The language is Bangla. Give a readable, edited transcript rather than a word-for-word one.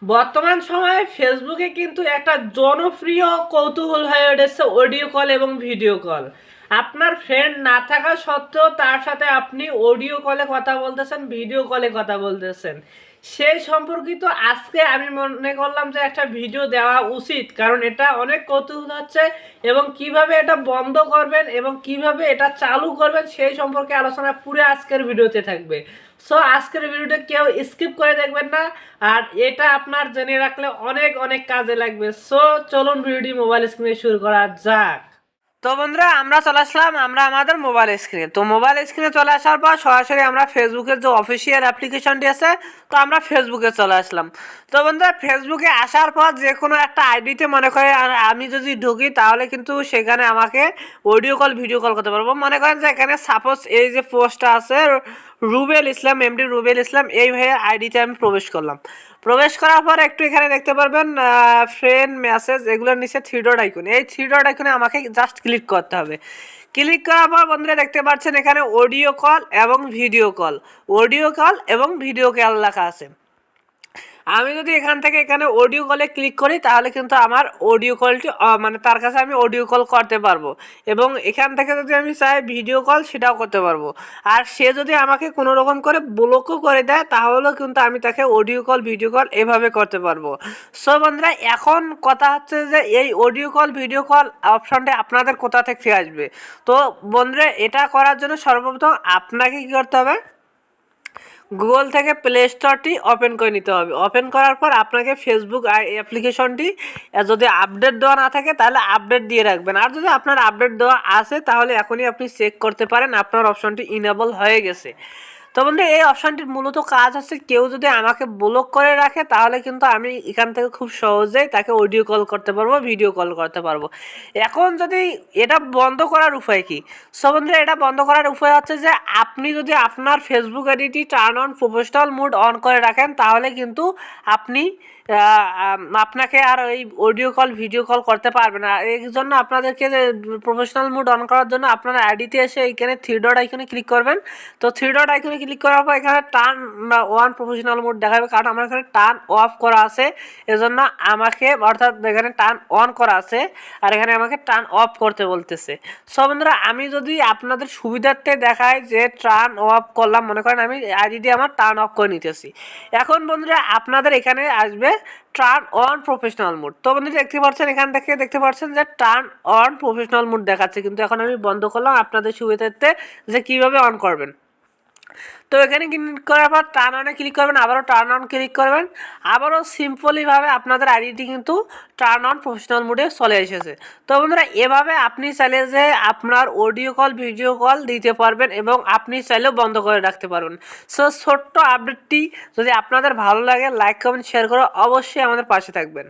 বর্তমান সময়ে ফেসবুকে কিন্তু একটা জনপ্রিয় কৌতূহল হয়ে উঠেছে অডিও কল এবং ভিডিও কল। আপনার ফ্রেন্ড না থাকা সত্ত্বেও তার সাথে আপনি অডিও কলে কথা বলতেছেন, ভিডিও কলে কথা বলতেছেন। সেই সম্পর্কিত আজকে আমি মনে করলাম যে একটা ভিডিও দেওয়া উচিত, কারণ এটা অনেক কৌতূহল হচ্ছে এবং কিভাবে এটা বন্ধ করবেন এবং কিভাবে এটা চালু করবেন সেই সম্পর্কে আলোচনা পুরো আজকের ভিডিওতে থাকবে। সো আজকের ভিডিওটা কেউ স্কিপ করে দেখবেন না, আর এটা আপনার জেনে রাখলে অনেক অনেক কাজে লাগবে। সো চলুন ভিডিওটি মোবাইল স্ক্রিনে শুরু করা যাক। তো বন্ধুরা, আমরা চলে আসলাম আমাদের মোবাইল স্ক্রিনে। তো মোবাইল স্ক্রিনে চলে আসার পর সরাসরি আমরা ফেসবুকের যে অফিসিয়াল অ্যাপ্লিকেশনটি আছে, তো আমরা ফেসবুকে চলে আসলাম। তো বন্ধুরা, ফেসবুকে আসার পর যে কোনো একটা আইডিতে মনে করে আমি যদি ঢুকি তাহলে কিন্তু সেখানে আমাকে অডিও কল ভিডিও কল করতে পারবো। মনে করেন যে এখানে সাপোজ এই যে পোস্টটা আছে রুবেল ইসলাম, এমডি রুবেল ইসলাম, এই ভাইয়ের আইডিতে আমি প্রবেশ করলাম। প্রবেশ করার পর একটু এখানে দেখতে পারবেন ফ্রেন্ড মেসেজ, এগুলোর নিচে থ্রি ডট আইকন, এই থ্রি ডট আইকনে আমাকে জাস্ট ক্লিক করতে হবে। ক্লিক করার পর বন্ধুরা দেখতে পাচ্ছেন এখানে অডিও কল এবং ভিডিও কল, অডিও কল এবং ভিডিও কল লেখা আছে। আমি যদি এখান থেকে এখানে অডিও কলে ক্লিক করি তাহলে কিন্তু আমার অডিও কলটি মানে তার কাছে আমি অডিও কল করতে পারবো, এবং এখান থেকে যদি আমি চাই ভিডিও কল সেটাও করতে পারবো। আর সে যদি আমাকে কোনো রকম করে ব্লকও করে দেয় তাহলেও কিন্তু আমি তাকে অডিও কল ভিডিও কল এভাবে করতে পারবো। সো বন্ধুরা, এখন কথা হচ্ছে যে এই অডিও কল ভিডিও কল অপশনটা আপনাদের কোথা থেকে আসবে। তো বন্ধুরা, এটা করার জন্য সর্বপ্রথম আপনাকে কী করতে হবে, গুগল থেকে প্লে স্টোরটি ওপেন করে নিতে হবে। ওপেন করার পর আপনাকে ফেসবুক অ্যাপ্লিকেশনটি যদি আপডেট দেওয়া না থাকে তাহলে আপডেট দিয়ে রাখবেন, আর যদি আপনার আপডেট দেওয়া আছে তাহলে এখনই আপনি চেক করতে পারেন আপনার অপশনটি ইনেবল হয়ে গেছে। তো বন্ধু, এই অপশানটির মূলত কাজ হচ্ছে কেউ যদি আমাকে ব্লক করে রাখে তাহলে কিন্তু আমি এখান থেকে খুব সহজেই তাকে অডিও কল করতে পারবো, ভিডিও কল করতে পারবো। এখন যদি এটা বন্ধ করার উপায় কি? সো বন্ধুরা, এটা বন্ধ করার উপায় হচ্ছে যে আপনি যদি আপনার ফেসবুক আইডিটি turn on professional mode on করে রাখেন তাহলে কিন্তু আপনি আপনাকে আর ওই অডিও কল ভিডিও কল করতে পারবে না। এই জন্য আপনাদেরকে প্রফেশনাল মোড অন করার জন্য আপনার আইডিতে এসে এখানে থ্রি ডট আইকনে ক্লিক করবেন। তো থ্রি ডট আইকনে ক্লিক করার পর এখানে টার্ন অন প্রফেশনাল মোড দেখাবে, কারণ আমার এখানে টার্ন অফ করা আছে, এজন্য আমাকে অর্থাৎ এখানে টার্ন অন করা আছে আর এখানে আমাকে টার্ন অফ করতে বলতেছে। সো বন্ধুরা, আমি যদি আপনাদের সুবিধার্থে দেখাই যে টার্ন অফ করলাম, মনে করেন আমি আইডিটি আমার টার্ন অফ করে নিতেছি। এখন বন্ধুরা, আপনাদের এখানে আসবে টার্ন অন প্রফেশনাল মোড। তো বন্ধুরা দেখতে পাচ্ছেন, এখান থেকে দেখতে পাচ্ছেন যে টার্ন অন প্রফেশনাল মোড দেখাচ্ছে, কিন্তু এখন আমি বন্ধ করলাম আপনাদের সুবিধার্থে যে কীভাবে অন করবেন। তো এখানে ক্লিক করার পর টার্ন অনে ক্লিক করবেন, আবারও টার্ন অন ক্লিক করবেন, আবারও সিম্পলিভাবে আপনাদের আইডিটি কিন্তু টার্ন অন প্রফেশনাল মোডে চলে এসেছে। তো বন্ধুরা, এভাবে আপনি চাইলে যে আপনার অডিও কল ভিডিও কল দিতে পারবেন এবং আপনি চাইলেও বন্ধ করে রাখতে পারবেন। সো ছোট্ট আপডেটটি যদি আপনাদের ভালো লাগে লাইক কমেন্ট শেয়ার করে অবশ্যই আমাদের পাশে থাকবেন।